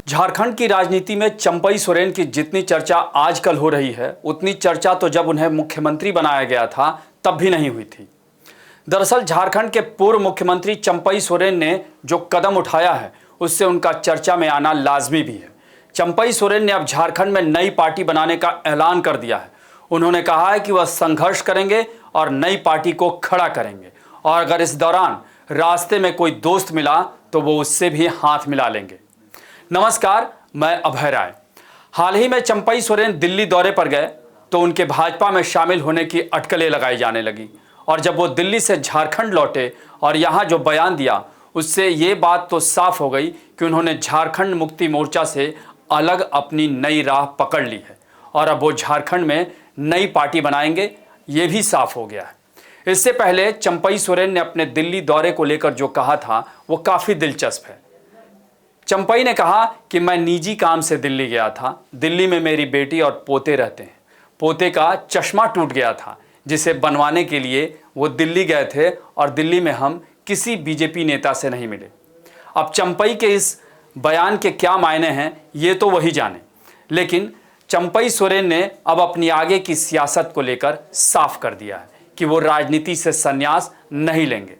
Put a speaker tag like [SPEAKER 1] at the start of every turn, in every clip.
[SPEAKER 1] झारखंड की राजनीति में चंपई सोरेन की जितनी चर्चा आजकल हो रही है, उतनी चर्चा तो जब उन्हें मुख्यमंत्री बनाया गया था तब भी नहीं हुई थी। दरअसल झारखंड के पूर्व मुख्यमंत्री चंपई सोरेन ने जो कदम उठाया है, उससे उनका चर्चा में आना लाजमी भी है। चंपई सोरेन ने अब झारखंड में नई पार्टी बनाने का ऐलान कर दिया है। उन्होंने कहा है कि वह संघर्ष करेंगे और नई पार्टी को खड़ा करेंगे, और अगर इस दौरान रास्ते में कोई दोस्त मिला तो वो उससे भी हाथ मिला लेंगे। नमस्कार, मैं अभय राय। हाल ही में चंपई सोरेन दिल्ली दौरे पर गए तो उनके भाजपा में शामिल होने की अटकलें लगाई जाने लगी, और जब वो दिल्ली से झारखंड लौटे और यहाँ जो बयान दिया, उससे ये बात तो साफ हो गई कि उन्होंने झारखंड मुक्ति मोर्चा से अलग अपनी नई राह पकड़ ली है और अब वो झारखंड में नई पार्टी बनाएंगे, ये भी साफ हो गया है। इससे पहले चंपई सोरेन ने अपने दिल्ली दौरे को लेकर जो कहा था वो काफ़ी दिलचस्प है। चंपई ने कहा कि मैं निजी काम से दिल्ली गया था। दिल्ली में मेरी बेटी और पोते रहते हैं। पोते का चश्मा टूट गया था, जिसे बनवाने के लिए वो दिल्ली गए थे, और दिल्ली में हम किसी बीजेपी नेता से नहीं मिले। अब चंपई के इस बयान के क्या मायने हैं, ये तो वही जाने, लेकिन चंपई सोरेन ने अब अपनी आगे की सियासत को लेकर साफ कर दिया है कि वो राजनीति से संन्यास नहीं लेंगे।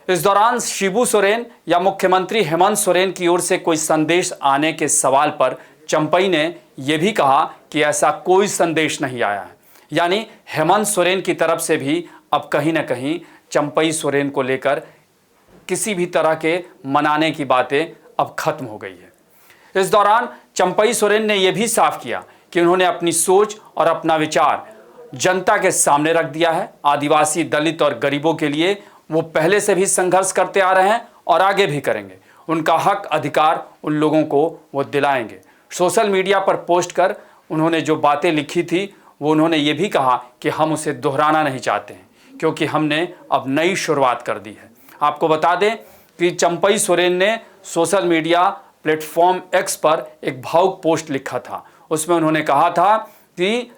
[SPEAKER 1] इस दौरान शिबू सोरेन या मुख्यमंत्री हेमंत सोरेन की ओर से कोई संदेश आने के सवाल पर चंपई ने यह भी कहा कि ऐसा कोई संदेश नहीं आया है। यानी हेमंत सोरेन की तरफ से भी अब कहीं ना कहीं चंपई सोरेन को लेकर किसी भी तरह के मनाने की बातें अब खत्म हो गई है। इस दौरान चंपई सोरेन ने यह भी साफ किया कि उन्होंने अपनी सोच और अपना विचार जनता के सामने रख दिया है। आदिवासी, दलित और गरीबों के लिए वो पहले से भी संघर्ष करते आ रहे हैं और आगे भी करेंगे। उनका हक अधिकार उन लोगों को वो दिलाएंगे। सोशल मीडिया पर पोस्ट कर उन्होंने जो बातें लिखी थी, वो उन्होंने ये भी कहा कि हम उसे दोहराना नहीं चाहते हैं, क्योंकि हमने अब नई शुरुआत कर दी है। आपको बता दें कि चंपई सोरेन ने सोशल मीडिया प्लेटफॉर्म एक्स पर एक भावुक पोस्ट लिखा था। उसमें उन्होंने कहा था कि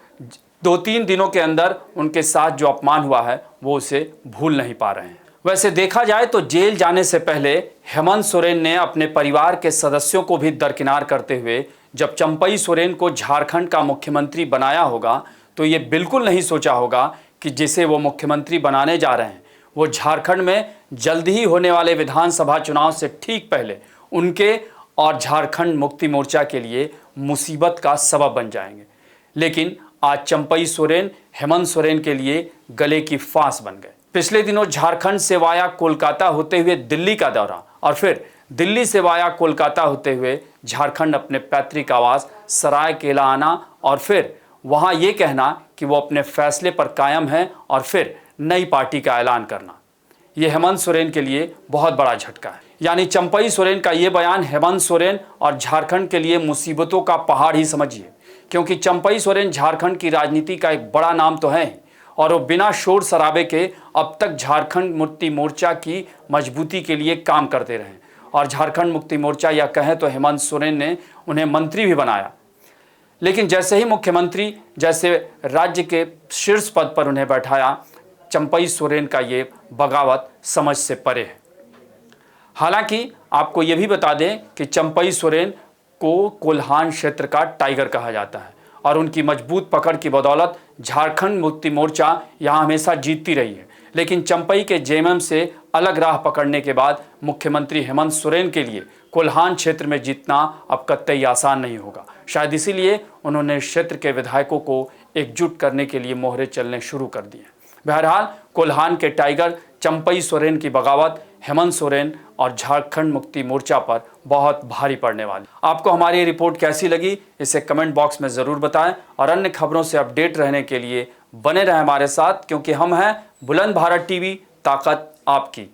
[SPEAKER 1] 2-3 दिनों के अंदर उनके साथ जो अपमान हुआ है वो उसे भूल नहीं पा रहे हैं। वैसे देखा जाए तो जेल जाने से पहले हेमंत सोरेन ने अपने परिवार के सदस्यों को भी दरकिनार करते हुए जब चंपई सोरेन को झारखंड का मुख्यमंत्री बनाया होगा, तो ये बिल्कुल नहीं सोचा होगा कि जिसे वो मुख्यमंत्री बनाने जा रहे हैं, वो झारखंड में जल्द ही होने वाले विधानसभा चुनाव से ठीक पहले उनके और झारखंड मुक्ति मोर्चा के लिए मुसीबत का सबब बन जाएंगे। लेकिन आज चंपई सोरेन हेमंत सोरेन के लिए गले की फांस बन गए। पिछले दिनों झारखंड से वाया कोलकाता होते हुए दिल्ली का दौरा, और फिर दिल्ली से वाया कोलकाता होते हुए झारखंड अपने पैतृक आवास सरायकेला आना, और फिर वहां ये कहना कि वो अपने फैसले पर कायम है, और फिर नई पार्टी का ऐलान करना, ये हेमंत सोरेन के लिए बहुत बड़ा झटका है। यानी चंपई सोरेन का ये बयान हेमंत सोरेन और झारखंड के लिए मुसीबतों का पहाड़ ही समझिए, क्योंकि चंपई सोरेन झारखंड की राजनीति का एक बड़ा नाम तो है, और वो बिना शोर शराबे के अब तक झारखंड मुक्ति मोर्चा की मजबूती के लिए काम करते रहे, और झारखंड मुक्ति मोर्चा या कहें तो हेमंत सोरेन ने उन्हें मंत्री भी बनाया। लेकिन जैसे ही मुख्यमंत्री, जैसे राज्य के शीर्ष पद पर उन्हें बैठाया, चंपई सोरेन का ये बगावत समझ से परे है। हालांकि आपको ये भी बता दें कि चंपई सोरेन को कोल्हान क्षेत्र का टाइगर कहा जाता है, और उनकी मजबूत पकड़ की बदौलत झारखंड मुक्ति मोर्चा यहाँ हमेशा जीतती रही है। लेकिन चंपई के जेएमएम से अलग राह पकड़ने के बाद मुख्यमंत्री हेमंत सोरेन के लिए कोल्हान क्षेत्र में जीतना अब कतई आसान नहीं होगा। शायद इसीलिए उन्होंने क्षेत्र के विधायकों को एकजुट करने के लिए मोहरे चलने शुरू कर दिए। बहरहाल कोल्हान के टाइगर चंपई सोरेन की बगावत हेमंत सोरेन और झारखंड मुक्ति मोर्चा पर बहुत भारी पड़ने वाली। आपको हमारी ये रिपोर्ट कैसी लगी, इसे कमेंट बॉक्स में ज़रूर बताएं, और अन्य खबरों से अपडेट रहने के लिए बने रहें हमारे साथ, क्योंकि हम हैं बुलंद भारत टीवी, ताकत आपकी।